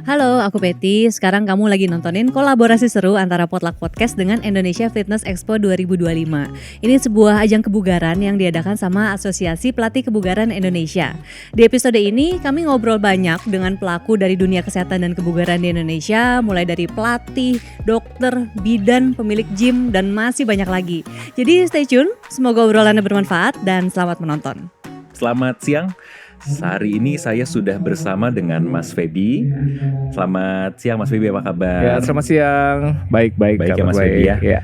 Halo, aku Betty. Sekarang kamu lagi nontonin kolaborasi seru antara Potluck Podcast dengan Indonesia Fitness Expo 2025. Ini sebuah ajang kebugaran yang diadakan sama Asosiasi Pelatih Kebugaran Indonesia. Di episode ini kami ngobrol banyak dengan pelaku dari dunia kesehatan dan kebugaran di Indonesia, mulai dari pelatih, dokter, bidan, pemilik gym, dan masih banyak lagi. Jadi stay tune, semoga obrolannya bermanfaat dan selamat menonton. Selamat siang. Hari ini saya sudah bersama dengan Mas Feby. Selamat siang Mas Feby, apa kabar? Ya, selamat siang. Baik ya Mas Feby ya. Ya.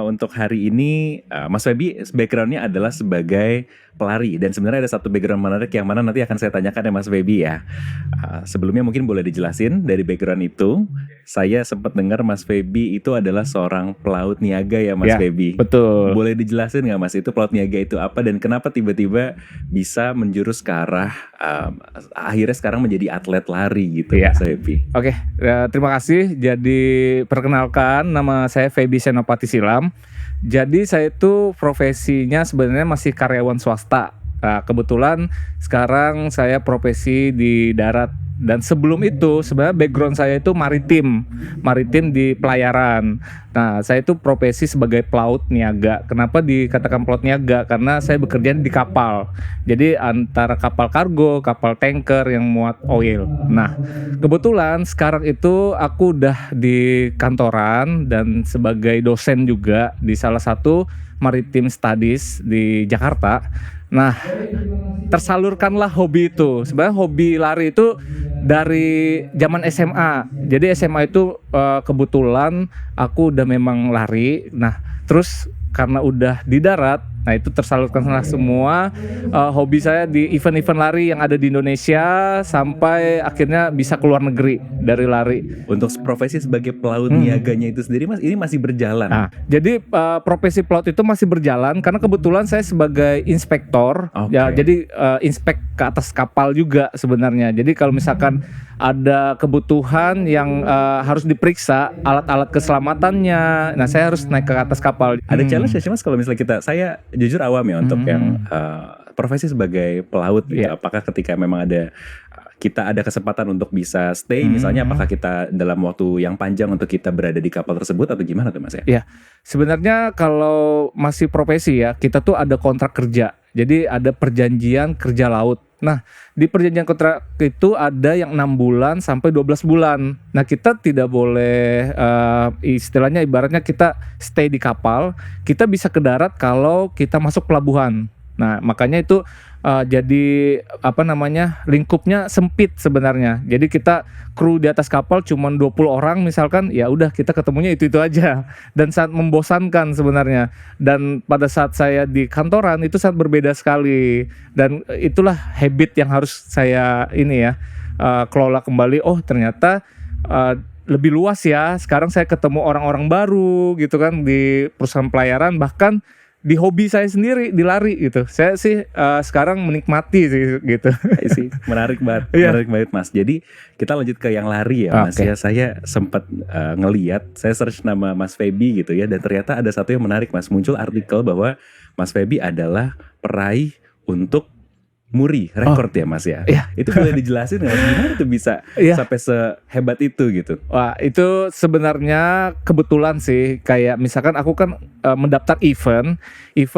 Untuk hari ini Mas Feby backgroundnya adalah sebagai pelari, dan sebenarnya ada satu background menarik yang mana nanti akan saya tanyakan ya Mas Feby ya. Sebelumnya mungkin boleh dijelasin dari background itu. Saya sempat dengar Mas Feby itu adalah seorang pelaut niaga ya Mas Feby. Betul. Boleh dijelasin nggak Mas, itu pelaut niaga itu apa dan kenapa tiba-tiba bisa menjurus ke arah akhirnya sekarang menjadi atlet lari gitu Mas Feby? Oke, terima kasih. Jadi perkenalkan, nama saya Feby Senopati Silam. Jadi saya itu profesinya sebenarnya masih karyawan swasta. Nah, kebetulan sekarang saya profesi di darat, dan sebelum itu sebenarnya background saya itu maritim di pelayaran. Nah, saya itu profesi sebagai pelaut niaga. Kenapa dikatakan pelaut niaga? Karena saya bekerja di kapal. Jadi antara kapal kargo, kapal tanker yang muat oil. Nah, kebetulan sekarang itu aku udah di kantoran dan sebagai dosen juga di salah satu Maritime Studies di Jakarta. Nah, tersalurkanlah hobi itu. Sebenarnya hobi lari itu dari zaman SMA. Jadi SMA itu kebetulan aku udah memang lari. Nah, terus karena udah di darat, nah itu tersalurkan semua hobi saya di event-event lari yang ada di Indonesia sampai akhirnya bisa keluar negeri dari lari. Untuk profesi sebagai pelaut niaganya itu sendiri Mas, ini masih berjalan? Nah, jadi profesi pelaut itu masih berjalan karena kebetulan saya sebagai inspektor. Ya, jadi inspek ke atas kapal juga sebenarnya. Jadi kalau misalkan ada kebutuhan yang harus diperiksa alat-alat keselamatannya, nah saya harus naik ke atas kapal. Ada challenge ya Mas kalau misalnya saya jujur awam ya untuk yang profesi sebagai pelaut gitu. Apakah ketika memang kita ada kesempatan untuk bisa stay misalnya, apakah kita dalam waktu yang panjang untuk kita berada di kapal tersebut atau gimana tuh Mas ya? Ya, sebenarnya kalau masih profesi ya, kita tuh ada kontrak kerja. Jadi ada perjanjian kerja laut. Nah, di perjanjian kontrak itu ada yang 6 bulan sampai 12 bulan. Nah, kita tidak boleh istilahnya ibaratnya kita stay di kapal, kita bisa ke darat kalau kita masuk pelabuhan. Nah, makanya itu jadi lingkupnya sempit sebenarnya. Jadi kita kru di atas kapal cuma 20 orang misalkan, ya udah kita ketemunya itu aja, dan sangat membosankan sebenarnya. Dan pada saat saya di kantoran itu sangat berbeda sekali, dan itulah habit yang harus saya kelola kembali. Oh, ternyata lebih luas ya. Sekarang saya ketemu orang-orang baru gitu kan di perusahaan pelayaran, bahkan di hobi saya sendiri di lari gitu. Saya sih sekarang menikmati sih gitu. Menarik banget Mas. Jadi kita lanjut ke yang lari ya Mas ya. Saya sempat ngelihat, saya search nama Mas Feby gitu ya, dan ternyata ada satu yang menarik Mas. Muncul artikel bahwa Mas Feby adalah peraih untuk muri rekor ya Mas ya. Itu boleh dijelasin nggak Mas, gimana tuh bisa sampai sehebat itu gitu? Wah, itu sebenarnya kebetulan sih. Kayak misalkan aku kan mendaftar event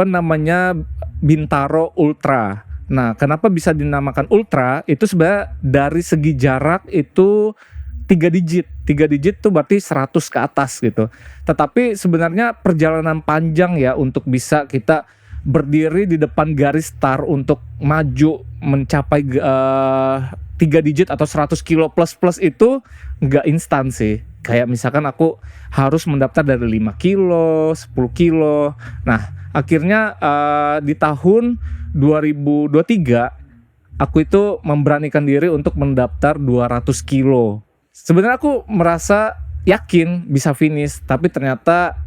namanya Bintaro Ultra. Nah, kenapa bisa dinamakan Ultra? Itu sebenarnya dari segi jarak itu 3 digit tuh berarti 100 ke atas gitu. Tetapi sebenarnya perjalanan panjang ya untuk bisa kita berdiri di depan garis start untuk maju mencapai 3 digit atau 100 kilo plus itu nggak instan sih. Kayak misalkan aku harus mendaftar dari 5 kilo, 10 kilo. Nah, akhirnya di tahun 2023 aku itu memberanikan diri untuk mendaftar 200 kilo. Sebenarnya aku merasa yakin bisa finish, tapi ternyata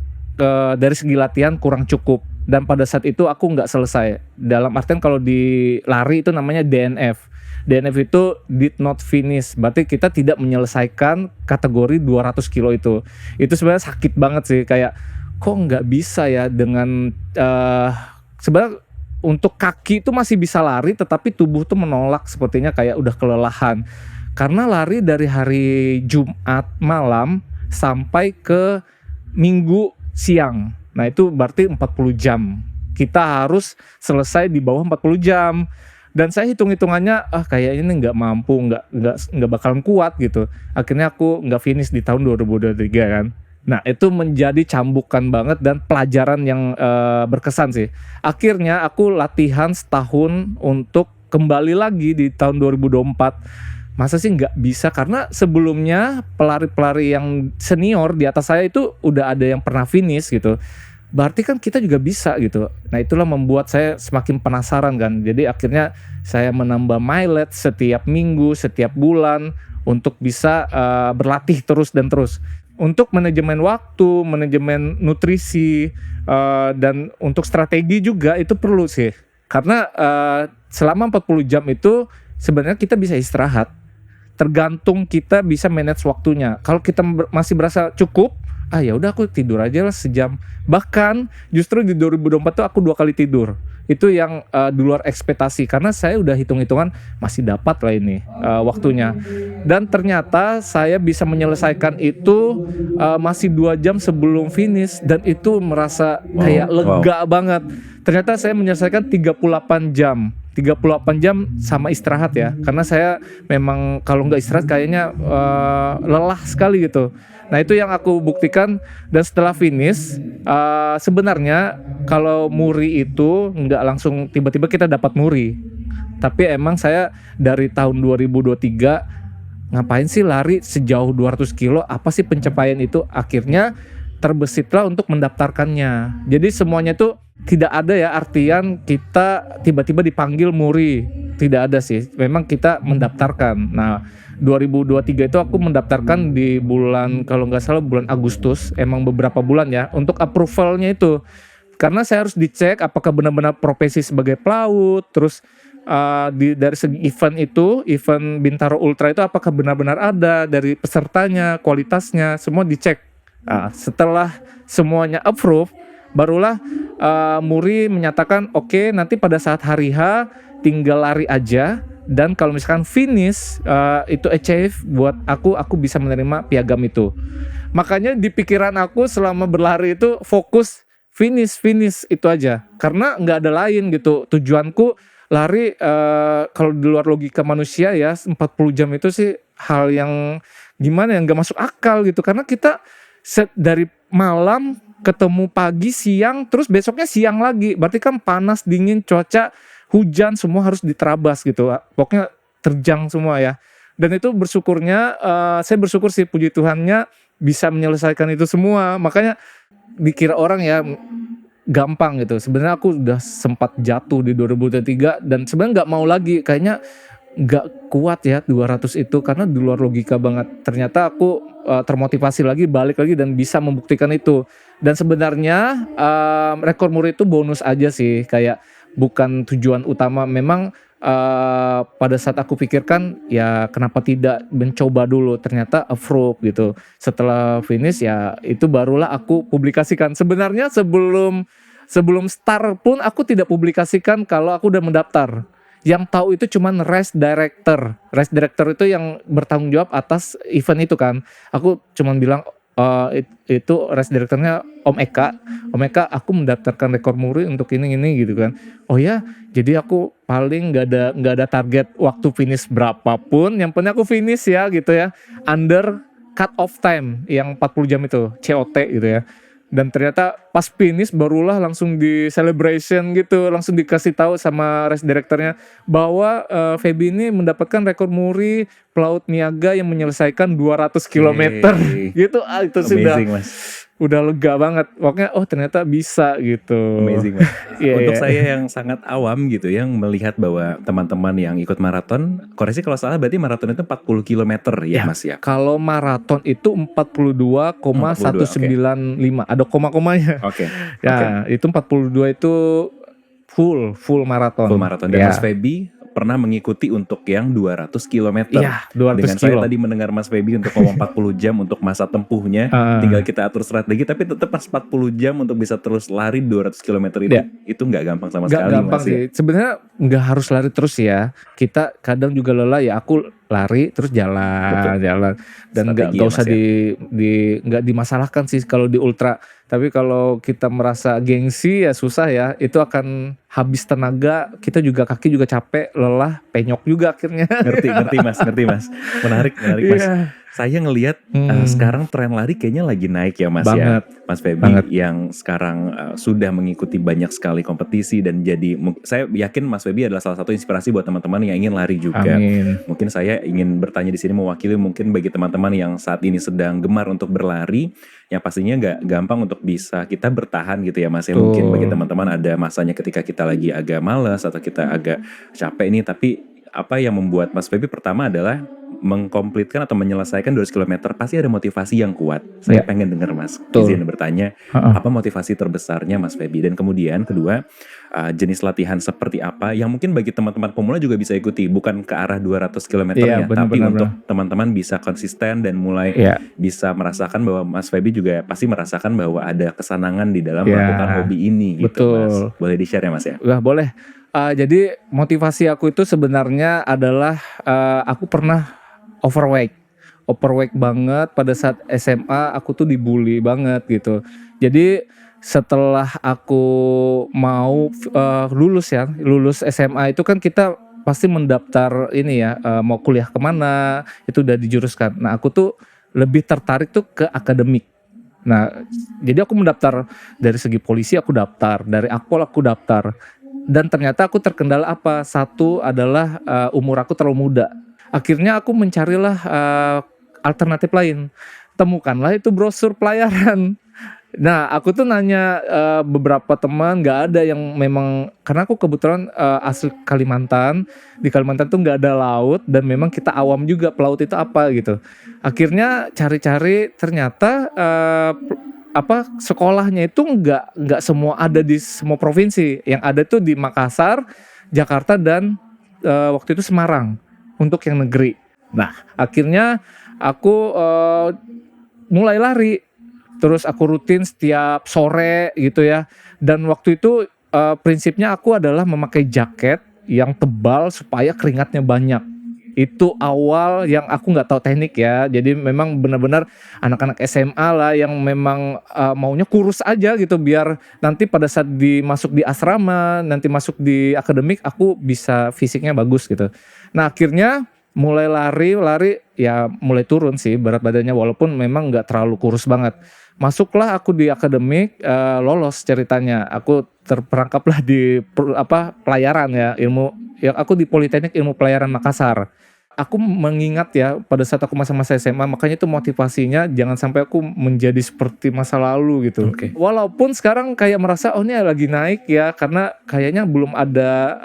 dari segi latihan kurang cukup. Dan pada saat itu aku nggak selesai. Dalam artian kalau di lari itu namanya DNF. DNF itu did not finish. Berarti kita tidak menyelesaikan kategori 200 kilo itu. Itu sebenarnya sakit banget sih. Kayak kok nggak bisa ya dengan sebenarnya untuk kaki itu masih bisa lari, tetapi tubuh tuh menolak, sepertinya kayak udah kelelahan. Karena lari dari hari Jumat malam sampai ke Minggu siang. Nah itu berarti 40 jam. Kita harus selesai di bawah 40 jam. Dan saya hitung-hitungannya, kayaknya ini nggak mampu, nggak bakalan kuat gitu. Akhirnya aku nggak finish di tahun 2023 kan. Nah itu menjadi cambukan banget dan pelajaran yang berkesan sih. Akhirnya aku latihan setahun untuk kembali lagi di tahun 2024. Masa sih nggak bisa, karena sebelumnya pelari-pelari yang senior di atas saya itu udah ada yang pernah finish gitu. Berarti kan kita juga bisa gitu. Nah itulah membuat saya semakin penasaran kan. Jadi akhirnya saya menambah mileage setiap minggu, setiap bulan untuk bisa berlatih terus dan terus. Untuk manajemen waktu, manajemen nutrisi, dan untuk strategi juga itu perlu sih. Karena selama 40 jam itu sebenarnya kita bisa istirahat. Tergantung kita bisa manage waktunya. Kalau kita masih berasa cukup, ya udah aku tidur aja lah sejam. Bahkan justru di 2024 tuh aku 2 kali tidur. Itu yang di luar ekspektasi, karena saya udah hitung-hitungan masih dapat lah ini waktunya. Dan ternyata saya bisa menyelesaikan itu masih 2 jam sebelum finish, dan itu merasa kayak lega banget. Ternyata saya menyelesaikan 38 jam. 38 jam sama istirahat ya, karena saya memang kalau nggak istirahat kayaknya lelah sekali gitu. Nah itu yang aku buktikan. Dan setelah finish, sebenarnya kalau muri itu nggak langsung tiba-tiba kita dapat muri, tapi emang saya dari tahun 2023 ngapain sih lari sejauh 200 kilo, apa sih pencapaian itu, akhirnya terbesitlah untuk mendaftarkannya. Jadi semuanya tuh tidak ada ya artian kita tiba-tiba dipanggil muri, tidak ada sih, memang kita mendaftarkan. Nah 2023 itu aku mendaftarkan di bulan, kalau nggak salah bulan Agustus, emang beberapa bulan ya untuk approvalnya itu, karena saya harus dicek apakah benar-benar profesi sebagai pelaut, terus dari segi event itu, event Bintaro Ultra itu apakah benar-benar ada dari pesertanya, kualitasnya, semua dicek. Setelah semuanya approve, barulah muri menyatakan oke, nanti pada saat hari H tinggal lari aja, dan kalau misalkan finish itu achieve buat aku bisa menerima piagam itu. Makanya di pikiran aku selama berlari itu fokus finish itu aja, karena nggak ada lain gitu. Tujuanku lari kalau di luar logika manusia ya 40 jam itu sih hal yang gimana ya, nggak masuk akal gitu, karena kita dari malam ketemu pagi, siang, terus besoknya siang lagi. Berarti kan panas, dingin, cuaca, hujan, semua harus diterabas gitu. Pokoknya terjang semua ya. Dan itu bersyukurnya, saya bersyukur sih, puji Tuhannya bisa menyelesaikan itu semua. Makanya dikira orang ya gampang gitu. Sebenarnya aku udah sempat jatuh di 2023 dan sebenarnya nggak mau lagi. Kayaknya nggak kuat ya 200 itu, karena di luar logika banget. Ternyata aku termotivasi lagi, balik lagi dan bisa membuktikan itu. Dan sebenarnya rekor muri itu bonus aja sih, kayak bukan tujuan utama. Memang pada saat aku pikirkan ya kenapa tidak mencoba dulu, ternyata approve gitu. Setelah finish ya itu barulah aku publikasikan. Sebenarnya sebelum start pun aku tidak publikasikan kalau aku udah mendaftar. Yang tahu itu cuman race director. Race director itu yang bertanggung jawab atas event itu kan. Aku cuman bilang itu race directornya Om Eka. Om Eka, aku mendaftarkan rekor muri untuk ini gitu kan. Oh ya, jadi aku paling nggak ada target waktu finish berapapun. Yang penting aku finish ya gitu ya. Under cut off time yang 40 jam itu, COT gitu ya. Dan ternyata pas finish barulah langsung di celebration gitu, langsung dikasih tahu sama race directornya bahwa Feby ini mendapatkan rekor muri pelaut niaga yang menyelesaikan 200 km gitu. Itu sudah udah lega banget. Pokoknya ternyata bisa gitu. Amazing mas. Untuk saya yang sangat awam gitu, yang melihat bahwa teman-teman yang ikut maraton, koreksi kalau salah, berarti maraton itu 40 km ya mas ya? Kalau maraton itu 42,195, ada koma-komanya. Oke. Ya, itu 42 itu full maraton. Full maraton. Dan Mas Feby pernah mengikuti untuk yang 200 km. Iya, 200 Dengan kilo. saya tadi mendengar Mas Feby untuk ngomong 40 jam untuk masa tempuhnya, tinggal kita atur strategi, tapi tetap pas 40 jam untuk bisa terus lari 200 km itu nggak gampang sama sekali. Nggak gampang sih. Sebenarnya nggak harus lari terus ya. Kita kadang juga lelah ya. Aku lari terus jalan dan nggak usah nggak dimasalahkan sih kalau di ultra. Tapi kalau kita merasa gengsi ya susah ya, itu akan habis tenaga, kita juga kaki juga capek, lelah, penyok juga akhirnya. Ngerti mas, menarik mas. Saya ngelihat sekarang tren lari kayaknya lagi naik ya mas. Banget. Ya Mas Feby yang sekarang sudah mengikuti banyak sekali kompetisi dan jadi, saya yakin Mas Feby adalah salah satu inspirasi buat teman-teman yang ingin lari juga. Amin. Mungkin saya ingin bertanya di sini mewakili mungkin bagi teman-teman yang saat ini sedang gemar untuk berlari, yang pastinya nggak gampang untuk bisa kita bertahan gitu ya mas ya. Mungkin bagi teman-teman ada masanya ketika kita lagi agak malas atau kita agak capek nih, tapi apa yang membuat Mas Feby pertama adalah mengkomplitkan atau menyelesaikan 200 km pasti ada motivasi yang kuat. Saya pengen dengar mas izin bertanya apa motivasi terbesarnya Mas Feby, dan kemudian kedua jenis latihan seperti apa yang mungkin bagi teman-teman pemula juga bisa ikuti, bukan ke arah 200 km-nya, tapi untuk teman-teman bisa konsisten dan mulai bisa merasakan bahwa Mas Feby juga pasti merasakan bahwa ada kesenangan di dalam melakukan hobi ini gitu. Betul. Mas. Boleh di-share ya mas ya? Wah boleh. Jadi motivasi aku itu sebenarnya adalah aku pernah overweight banget pada saat SMA. Aku tuh dibully banget gitu. Jadi setelah aku mau lulus SMA itu kan kita pasti mendaftar ini ya, mau kuliah kemana itu udah dijuruskan. Nah aku tuh lebih tertarik tuh ke akademik. Nah jadi aku mendaftar dari segi polisi, aku daftar dari Akpol, aku daftar. Dan ternyata aku terkendala apa? Satu adalah umur aku terlalu muda. Akhirnya aku mencarilah alternatif lain. Temukanlah itu brosur pelayaran. Nah aku tuh nanya beberapa teman, gak ada yang memang, karena aku kebetulan asli Kalimantan. Di Kalimantan tuh gak ada laut dan memang kita awam juga pelaut itu apa gitu. Akhirnya cari-cari, ternyata sekolahnya itu nggak semua ada di semua provinsi. Yang ada tuh di Makassar, Jakarta, dan waktu itu Semarang untuk yang negeri. Nah akhirnya aku mulai lari, terus aku rutin setiap sore gitu ya. Dan waktu itu prinsipnya aku adalah memakai jaket yang tebal supaya keringatnya banyak. Itu awal yang aku nggak tahu teknik ya. Jadi memang benar-benar anak-anak SMA lah yang memang maunya kurus aja gitu, biar nanti pada saat masuk di asrama, nanti masuk di akademik aku bisa fisiknya bagus gitu. Nah akhirnya mulai lari ya mulai turun sih berat badannya, walaupun memang nggak terlalu kurus banget. Masuklah aku di akademik, lolos ceritanya. Aku terperangkaplah di pelayaran ya, aku di Politeknik Ilmu Pelayaran Makassar. Aku mengingat ya pada saat aku masa-masa SMA, makanya itu motivasinya jangan sampai aku menjadi seperti masa lalu gitu. Walaupun sekarang kayak merasa ini lagi naik ya, karena kayaknya belum ada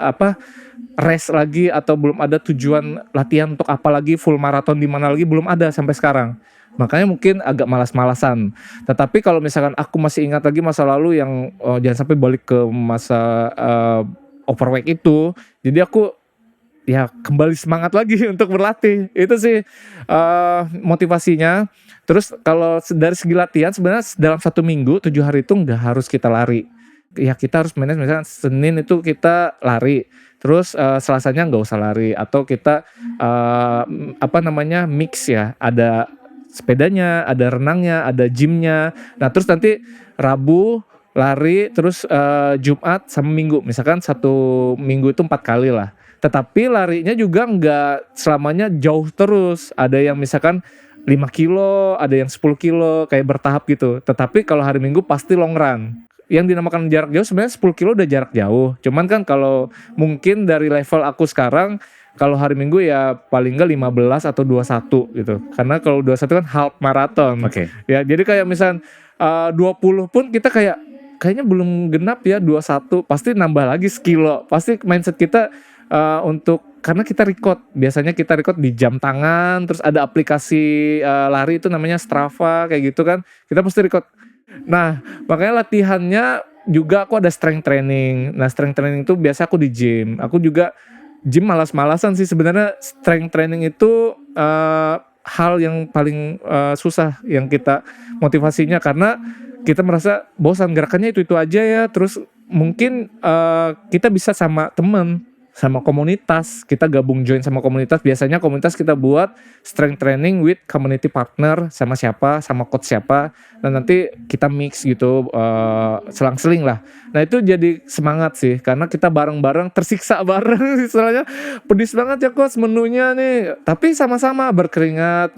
race lagi atau belum ada tujuan latihan untuk apa lagi, full maraton di mana lagi belum ada sampai sekarang. Makanya mungkin agak malas-malasan. Tetapi kalau misalkan aku masih ingat lagi masa lalu yang jangan sampai balik ke masa overweight itu, jadi aku ya kembali semangat lagi untuk berlatih. Itu sih motivasinya. Terus kalau dari segi latihan sebenarnya dalam 1 minggu 7 hari itu nggak harus kita lari. Ya kita harus manage, misalnya Senin itu kita lari, terus Selasanya nggak usah lari, atau kita mix ya, ada sepedanya, ada renangnya, ada gymnya. Nah terus nanti Rabu lari, terus Jumat sama Minggu, misalkan 1 minggu itu 4 kali lah. Tetapi larinya juga nggak selamanya jauh terus. Ada yang misalkan 5 kilo, ada yang 10 kilo, kayak bertahap gitu. Tetapi kalau hari Minggu pasti long run. Yang dinamakan jarak jauh sebenarnya 10 kilo udah jarak jauh. Cuman kan kalau mungkin dari level aku sekarang, kalau hari Minggu ya paling nggak 15 atau 21 gitu. Karena kalau 21 kan half marathon. Ya, jadi kayak misalkan 20 pun kita kayaknya belum genap ya, 21. Pasti nambah lagi sekilo. Pasti mindset kita karena kita record, biasanya kita record di jam tangan, terus ada aplikasi lari itu namanya Strava kayak gitu kan, kita mesti record. Nah makanya latihannya juga aku ada strength training. Nah strength training itu biasa aku di gym. Aku juga gym malas-malasan sih sebenarnya. Strength training itu hal yang paling susah yang kita motivasinya, karena kita merasa bosan gerakannya itu aja ya. Terus mungkin kita bisa sama temen sama komunitas. Kita gabung join sama komunitas. Biasanya komunitas kita buat strength training with community partner sama siapa, sama coach siapa. Dan nanti kita mix gitu, selang-seling lah. Nah itu jadi semangat sih, karena kita bareng-bareng tersiksa bareng. Istilahnya pedis banget ya coach menunya nih. Tapi sama-sama berkeringat,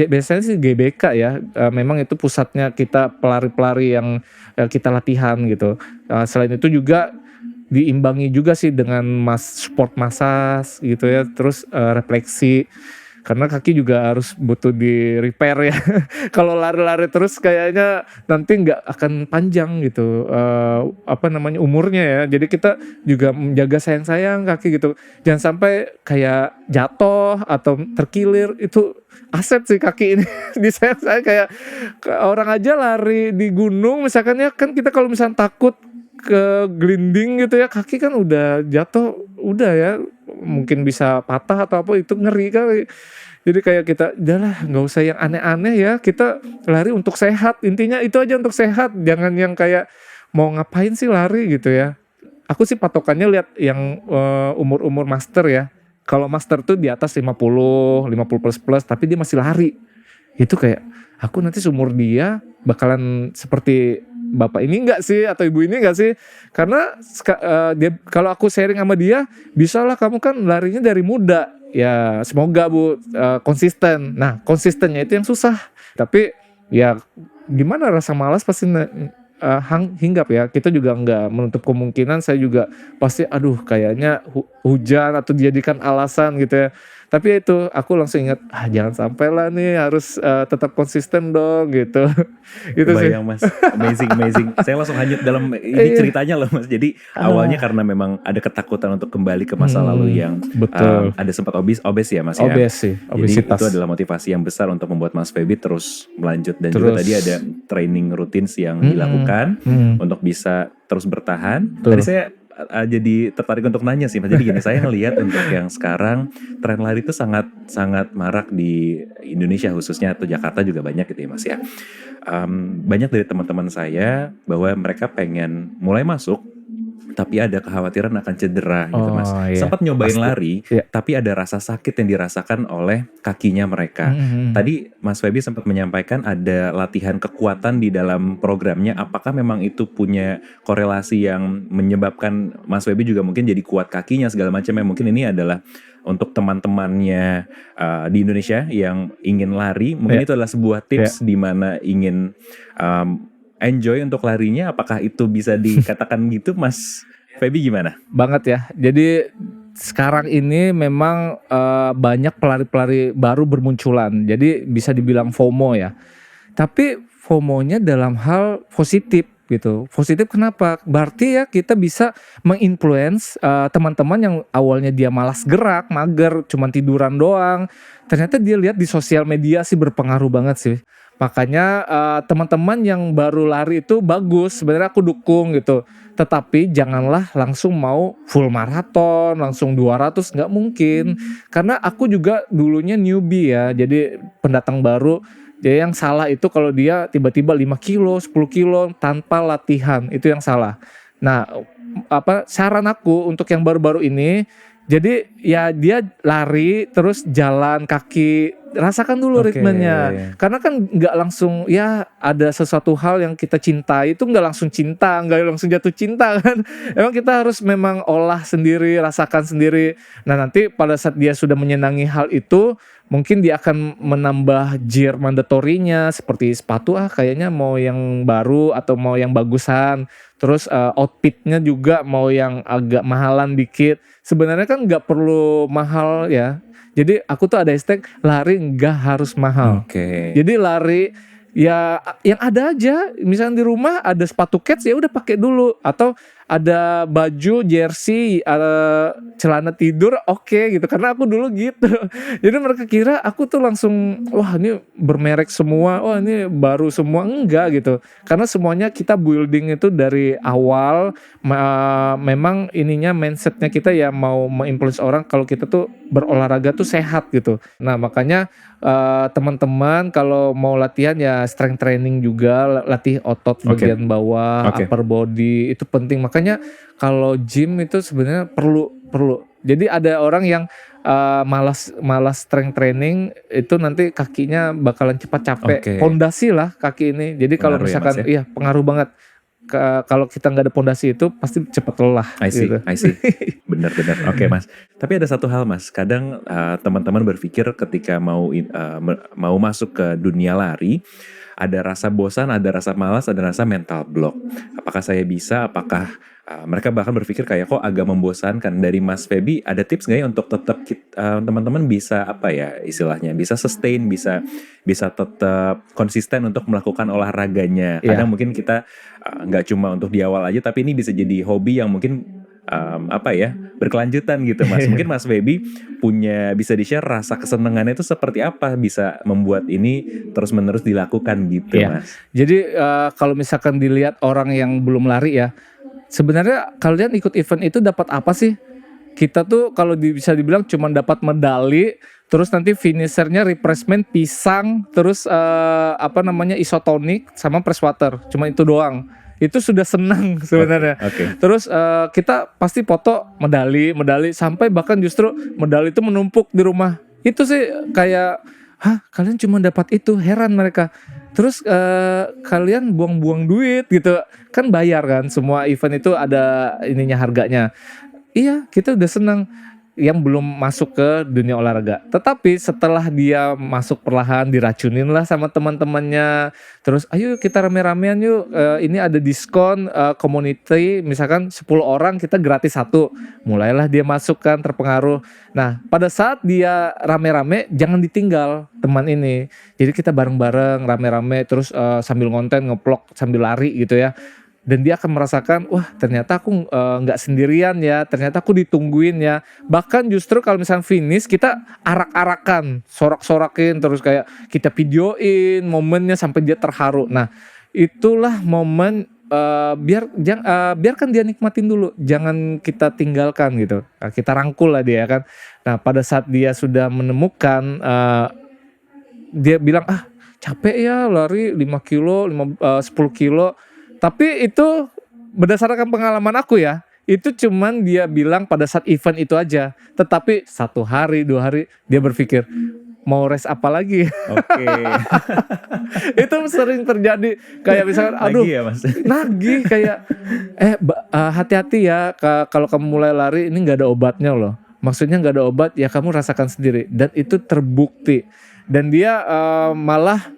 biasanya sih GBK ya. Memang itu pusatnya kita pelari-pelari yang kita latihan gitu. Selain itu juga diimbangi juga sih dengan sport massage gitu ya, terus refleksi karena kaki juga harus butuh di repair ya. Kalau lari-lari terus kayaknya nanti nggak akan panjang gitu umurnya ya. Jadi kita juga menjaga sayang-sayang kaki gitu, jangan sampai kayak jatuh atau terkilir. Itu aset sih kaki ini. Di saya kayak orang aja lari di gunung misalkan ya, kan kita kalau misalnya takut ke glinding gitu ya, kaki kan udah jatuh, udah ya mungkin bisa patah atau apa, itu ngeri kali. Jadi kayak kita udahlah nggak usah yang aneh-aneh ya, kita lari untuk sehat, intinya itu aja, untuk sehat. Jangan yang kayak mau ngapain sih lari gitu ya. Aku sih patokannya lihat yang umur-umur master ya. Kalau master tuh di atas 50 plus tapi dia masih lari. Itu kayak aku nanti seumur dia bakalan seperti bapak ini enggak sih, atau ibu ini enggak sih? Karena dia, kalau aku sharing sama dia, bisa lah kamu kan larinya dari muda. Ya semoga Bu konsisten. Nah konsistennya itu yang susah. Tapi ya gimana, rasa malas pasti hinggap ya. Kita juga enggak menutup kemungkinan, saya juga pasti aduh kayaknya hujan atau dijadikan alasan gitu ya. Tapi itu aku langsung ingat, jangan sampai lah nih, harus tetap konsisten dong gitu. Itu sih. Bayang Mas, amazing. Saya langsung hanyut dalam ini ceritanya loh Mas. Jadi awalnya karena memang ada ketakutan untuk kembali ke masa lalu yang ada sempat obes ya Mas ya. Obes sih, obesitas. Jadi itu adalah motivasi yang besar untuk membuat Mas Feby terus melanjut, dan juga tadi ada training rutin yang dilakukan untuk bisa terus bertahan. Tadi saya jadi tertarik untuk nanya sih Mas. Jadi gini, saya ngelihat untuk yang sekarang tren lari itu sangat marak di Indonesia khususnya, atau Jakarta juga banyak gitu ya Mas ya. Banyak dari teman-teman saya bahwa mereka pengen mulai masuk, tapi ada kekhawatiran akan cedera gitu Mas. Iya. Sempat nyobain Pasti. lari, Iya. tapi ada rasa sakit yang dirasakan oleh kakinya mereka. Tadi Mas Feby sempat menyampaikan ada latihan kekuatan di dalam programnya. Apakah memang itu punya korelasi yang menyebabkan Mas Feby juga mungkin jadi kuat kakinya segala macam? Mungkin ini adalah untuk teman-temannya di Indonesia yang ingin lari. Mungkin itu adalah sebuah tips di mana ingin enjoy untuk larinya. Apakah itu bisa dikatakan gitu Mas Feby, gimana? Banget ya. Jadi sekarang ini memang banyak pelari-pelari baru bermunculan. Jadi bisa dibilang FOMO ya. Tapi FOMO-nya dalam hal positif gitu. Positif kenapa? Berarti ya kita bisa menginfluence teman-teman yang awalnya dia malas gerak, mager, cuman tiduran doang. Ternyata dia lihat di sosial media sih berpengaruh banget sih. Makanya teman-teman yang baru lari itu bagus, sebenarnya aku dukung gitu. Tetapi janganlah langsung mau full maraton, langsung 200, nggak mungkin. Karena aku juga dulunya newbie ya, jadi pendatang baru. Jadi yang salah itu kalau dia tiba-tiba 5 kilo, 10 kilo tanpa latihan, itu yang salah. Nah, saran aku untuk yang baru-baru ini, jadi ya dia lari terus jalan kaki, rasakan dulu ritmenya. Karena kan nggak langsung ya ada sesuatu hal yang kita cintai itu nggak langsung cinta, nggak langsung jatuh cinta kan. Emang kita harus memang olah sendiri, rasakan sendiri. Nah nanti pada saat dia sudah menyenangi hal itu, mungkin dia akan menambah gear mandatorinya seperti sepatu, kayaknya mau yang baru atau mau yang bagusan. Terus outfitnya juga mau yang agak mahalan dikit. Sebenarnya kan nggak perlu mahal ya. Jadi aku tuh ada hashtag lari nggak harus mahal. Jadi lari ya yang ada aja. Misalnya di rumah ada sepatu kets, ya udah pakai dulu. Atau ada baju, jersey, celana tidur, oke gitu. Karena aku dulu gitu. Jadi mereka kira aku tuh langsung, wah ini bermerek semua, wah ini baru semua. Enggak gitu. Karena semuanya kita building itu dari awal. Memang ininya mindsetnya kita ya mau menginfluence orang kalau kita tuh berolahraga tuh sehat gitu. Nah makanya teman-teman kalau mau latihan ya strength training juga, latih otot bagian bawah, upper body, itu penting. Makanya kalau gym itu sebenarnya perlu perlu. Jadi ada orang yang malas strength training itu nanti kakinya bakalan cepat capek. Oke. Pondasi lah kaki ini. Jadi kalau Pengaruh ya, misalkan Mas, ya? iya pengaruh banget. Kalau kita nggak ada pondasi itu pasti cepat lelah. I see, gitu. I see. Benar-benar. Oke, Mas. Tapi ada satu hal, Mas. Kadang teman-teman berpikir ketika mau masuk ke dunia lari, ada rasa bosan, ada rasa malas, ada rasa mental block. Apakah saya bisa? Apakah mereka bahkan berpikir kayak kok agak membosankan. Dari Mas Feby, ada tips nggak ya untuk tetap teman-teman bisa apa ya istilahnya, bisa sustain, bisa tetap konsisten untuk melakukan olahraganya. Kadang mungkin kita nggak cuma untuk di awal aja, tapi ini bisa jadi hobi yang mungkin berkelanjutan gitu, Mas. Mungkin Mas Feby bisa di-share rasa kesenangannya itu seperti apa bisa membuat ini terus-menerus dilakukan gitu, Mas. Jadi kalau misalkan dilihat orang yang belum lari ya, sebenarnya kalian ikut event itu dapat apa sih? Kita tuh kalau bisa dibilang cuma dapat medali, terus nanti finishernya refreshment pisang, terus isotonik sama fresh water, cuma itu doang. Itu sudah senang sebenarnya. Okay. Terus kita pasti foto medali sampai bahkan justru medali itu menumpuk di rumah. Itu sih kayak, kalian cuma dapat itu, heran mereka. Terus kalian buang-buang duit gitu, kan bayar kan, semua event itu ada ininya harganya. Iya, kita udah senang. Yang belum masuk ke dunia olahraga. Tetapi setelah dia masuk perlahan, diracunin lah sama teman-temannya. Terus ayo kita rame-ramean yuk, ini ada diskon community, misalkan 10 orang kita gratis 1. Mulailah dia masuk kan, terpengaruh. Nah pada saat dia rame-rame, jangan ditinggal teman ini. Jadi kita bareng-bareng rame-rame, terus sambil ngonten, nge-vlog, sambil lari gitu ya. Dan dia akan merasakan, wah ternyata aku nggak sendirian ya, ternyata aku ditungguin ya. Bahkan justru kalau misalnya finish, kita arak-arakan, sorak-sorakin, terus kayak kita videoin momennya sampai dia terharu. Nah itulah momen, biarkan dia nikmatin dulu, jangan kita tinggalkan gitu. Nah, kita rangkul lah dia kan. Nah pada saat dia sudah menemukan, dia bilang, capek ya lari 5 kilo, 10 kilo. Tapi itu berdasarkan pengalaman aku ya, itu cuman dia bilang pada saat event itu aja. Tetapi 1 hari, 2 hari dia berpikir, mau race apa lagi? Oke. Itu sering terjadi. Kayak misalkan, aduh, nagih ya, Mas? Nagih kayak, hati-hati ya, kalau kamu mulai lari ini nggak ada obatnya loh. Maksudnya nggak ada obat, ya kamu rasakan sendiri. Dan itu terbukti. Dan dia malah,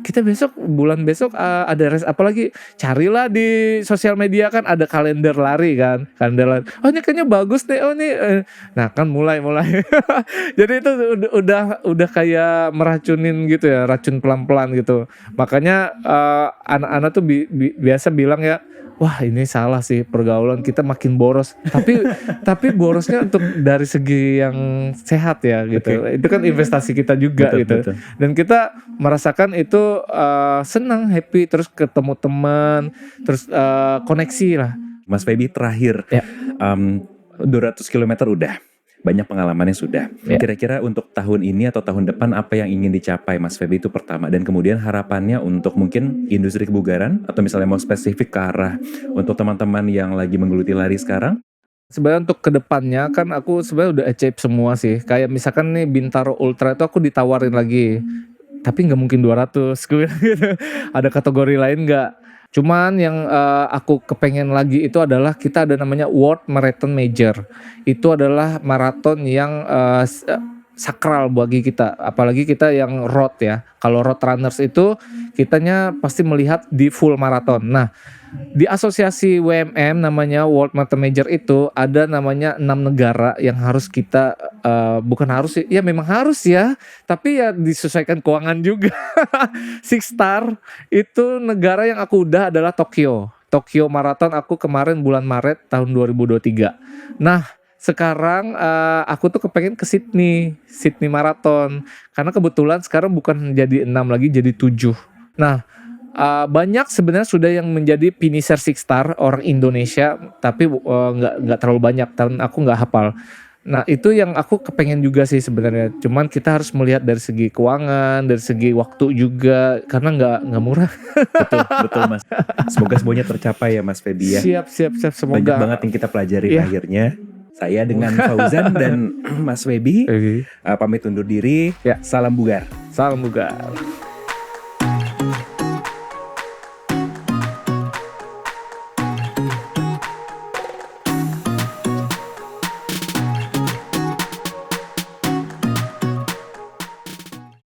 kita bulan besok ada race apa lagi? Carilah di sosial media kan ada kalender lari kan, kalender lari. Oh ini kayaknya bagus deh, nah kan mulai. Jadi itu udah kayak meracunin gitu ya, racun pelan-pelan gitu. Makanya anak-anak tuh biasa bilang ya, wah ini salah sih pergaulan kita makin boros. Tapi borosnya untuk dari segi yang sehat ya gitu. Okay. Itu kan investasi kita juga betul. Dan kita merasakan itu senang, happy, terus ketemu teman, terus koneksi lah. Mas Feby terakhir, 200 km udah. Banyak pengalamannya sudah. Kira-kira untuk tahun ini atau tahun depan apa yang ingin dicapai Mas Feby itu pertama, dan kemudian harapannya untuk mungkin industri kebugaran atau misalnya mau spesifik ke arah untuk teman-teman yang lagi menggeluti lari sekarang? Sebenarnya untuk kedepannya kan aku sebenarnya udah achieve semua sih. Kayak misalkan nih Bintaro Ultra itu aku ditawarin lagi, tapi nggak mungkin 200 gitu. Ada kategori lain nggak? Cuman yang aku kepengen lagi itu adalah kita ada namanya World Marathon Major. Itu adalah maraton yang sakral bagi kita, apalagi kita yang road ya. Kalau road runners itu kitanya pasti melihat di full maraton. Nah, di asosiasi WMM namanya World Marathon Major itu ada namanya 6 negara yang harus kita, bukan harus sih, ya memang harus ya, tapi ya disesuaikan keuangan juga. Six Star itu negara yang aku udah adalah Tokyo Marathon, aku kemarin bulan Maret tahun 2023. Nah sekarang aku tuh kepengen ke Sydney Marathon, karena kebetulan sekarang bukan jadi 6 lagi, jadi 7. Nah banyak sebenarnya sudah yang menjadi finisher Six Star orang Indonesia, tapi nggak terlalu banyak, tahun aku nggak hafal. Nah itu yang aku kepengen juga sih sebenarnya. Cuman kita harus melihat dari segi keuangan, dari segi waktu juga, karena nggak murah. Betul Mas. Semoga semuanya tercapai ya Mas Feby ya. Siap semoga. Banyak banget yang kita pelajari akhirnya. Saya dengan Fauzan dan Mas Feby pamit undur diri. Ya. Salam bugar. Salam bugar.